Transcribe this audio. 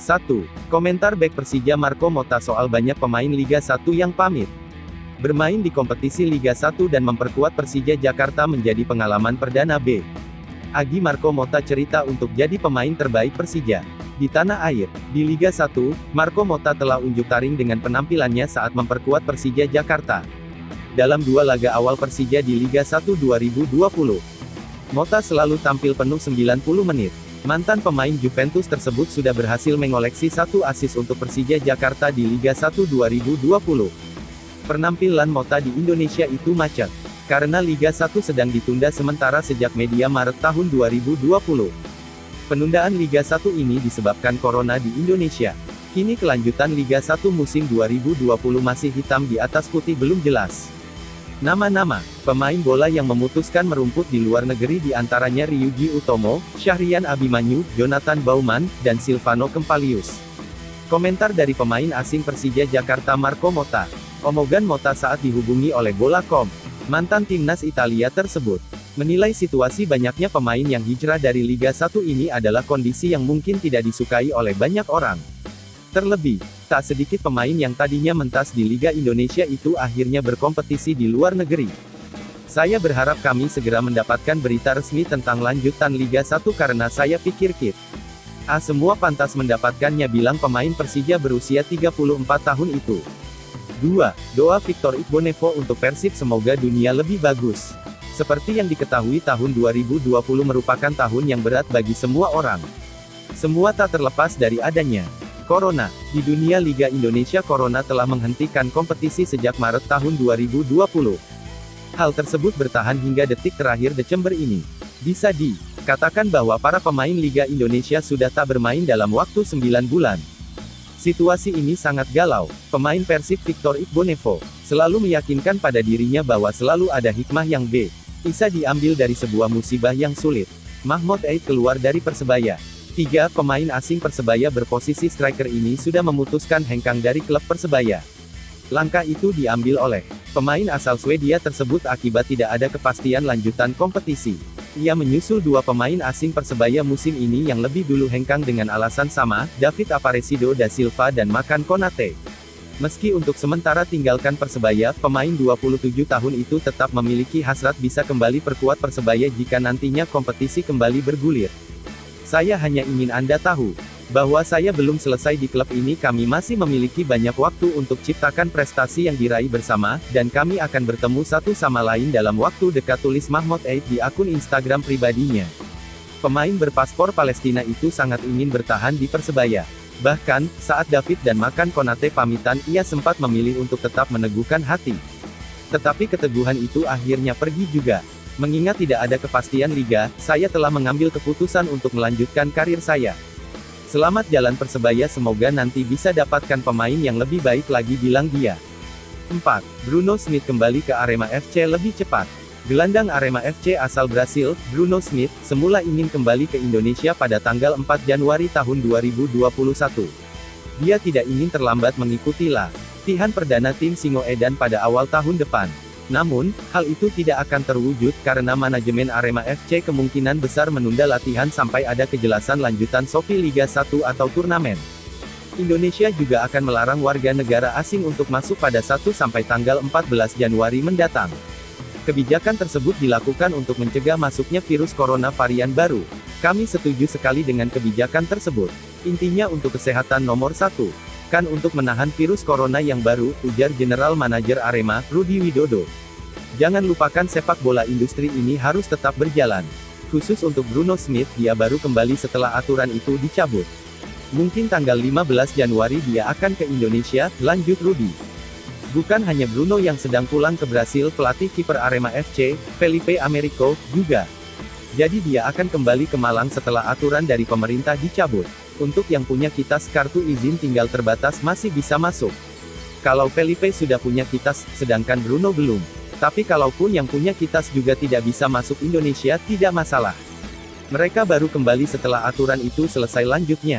1. Komentar bek Persija Marco Motta soal banyak pemain Liga 1 yang pamit. Bermain di kompetisi Liga 1 dan memperkuat Persija Jakarta menjadi pengalaman perdana B. Agi Marco Motta cerita untuk jadi pemain terbaik Persija di tanah air. Di Liga 1, Marco Motta telah unjuk taring dengan penampilannya saat memperkuat Persija Jakarta. Dalam 2 laga awal Persija di Liga 1 2020, Motta selalu tampil penuh 90 menit. Mantan pemain Juventus tersebut sudah berhasil mengoleksi 1 assist untuk Persija Jakarta di Liga 1 2020. Penampilan Motta di Indonesia itu macet, karena Liga 1 sedang ditunda sementara sejak media Maret tahun 2020. Penundaan Liga 1 ini disebabkan corona di Indonesia. Kini kelanjutan Liga 1 musim 2020 masih hitam di atas putih belum jelas. Nama-nama pemain bola yang memutuskan merumput di luar negeri diantaranya Ryuji Utomo, Syahrian Abimanyu, Jonathan Baumann, dan Silvano Kempalius. Komentar dari pemain asing Persija Jakarta Marco Motta. Omongan Motta saat dihubungi oleh Bola.com, mantan timnas Italia tersebut, menilai situasi banyaknya pemain yang hijrah dari Liga 1 ini adalah kondisi yang mungkin tidak disukai oleh banyak orang. Terlebih, tak sedikit pemain yang tadinya mentas di Liga Indonesia itu akhirnya berkompetisi di luar negeri. Saya berharap kami segera mendapatkan berita resmi tentang lanjutan Liga 1 karena saya pikir semua pantas mendapatkannya, bilang pemain Persija berusia 34 tahun itu. 2. Doa Victor Igbonevo untuk Persib semoga dunia lebih bagus. Seperti yang diketahui tahun 2020 merupakan tahun yang berat bagi semua orang. Semua tak terlepas dari adanya Corona. Di dunia Liga Indonesia Corona telah menghentikan kompetisi sejak Maret tahun 2020. Hal tersebut bertahan hingga detik terakhir Desember ini. Bisa dikatakan bahwa para pemain Liga Indonesia sudah tak bermain dalam waktu 9 bulan. Situasi ini sangat galau. Pemain Persib Victor Igbonevo selalu meyakinkan pada dirinya bahwa selalu ada hikmah yang bisa diambil dari sebuah musibah yang sulit. Mahmud Eid keluar dari Persebaya. 3 pemain asing Persebaya berposisi striker ini sudah memutuskan hengkang dari klub Persebaya. Langkah itu diambil oleh pemain asal Swedia tersebut akibat tidak ada kepastian lanjutan kompetisi. Ia menyusul 2 pemain asing Persebaya musim ini yang lebih dulu hengkang dengan alasan sama, David Aparecido da Silva dan Makan Konate. Meski untuk sementara tinggalkan Persebaya, pemain 27 tahun itu tetap memiliki hasrat bisa kembali perkuat Persebaya jika nantinya kompetisi kembali bergulir. Saya hanya ingin Anda tahu bahwa saya belum selesai di klub ini. Kami masih memiliki banyak waktu untuk ciptakan prestasi yang diraih bersama, dan kami akan bertemu satu sama lain dalam waktu dekat, tulis Mahmud Eid di akun Instagram pribadinya. Pemain berpaspor Palestina itu sangat ingin bertahan di Persebaya. Bahkan, saat David dan Makan Konate pamitan, ia sempat memilih untuk tetap meneguhkan hati. Tetapi keteguhan itu akhirnya pergi juga. Mengingat tidak ada kepastian liga, saya telah mengambil keputusan untuk melanjutkan karir saya. Selamat jalan Persebaya, semoga nanti bisa dapatkan pemain yang lebih baik lagi, bilang dia. 4. Bruno Smith kembali ke Arema FC lebih cepat. Gelandang Arema FC asal Brasil, Bruno Smith, semula ingin kembali ke Indonesia pada tanggal 4 Januari tahun 2021. Dia tidak ingin terlambat mengikuti latihan perdana tim Singoedan pada awal tahun depan. Namun, hal itu tidak akan terwujud karena manajemen Arema FC kemungkinan besar menunda latihan sampai ada kejelasan lanjutan Sopi Liga 1 atau turnamen. Indonesia juga akan melarang warga negara asing untuk masuk pada 1 sampai tanggal 14 Januari mendatang. Kebijakan tersebut dilakukan untuk mencegah masuknya virus corona varian baru. Kami setuju sekali dengan kebijakan tersebut. Intinya untuk kesehatan nomor 1. Kan untuk menahan virus corona yang baru, ujar General Manager Arema, Rudi Widodo. Jangan lupakan sepak bola industri ini harus tetap berjalan. Khusus untuk Bruno Smith, dia baru kembali setelah aturan itu dicabut. Mungkin tanggal 15 Januari dia akan ke Indonesia, lanjut Rudi. Bukan hanya Bruno yang sedang pulang ke Brasil, pelatih kiper Arema FC, Felipe Americo, juga. Jadi dia akan kembali ke Malang setelah aturan dari pemerintah dicabut. Untuk yang punya kitas kartu izin tinggal terbatas masih bisa masuk. Kalau Felipe sudah punya kitas, sedangkan Bruno belum. Tapi kalaupun yang punya kitas juga tidak bisa masuk Indonesia, tidak masalah. Mereka baru kembali setelah aturan itu selesai, lanjutnya.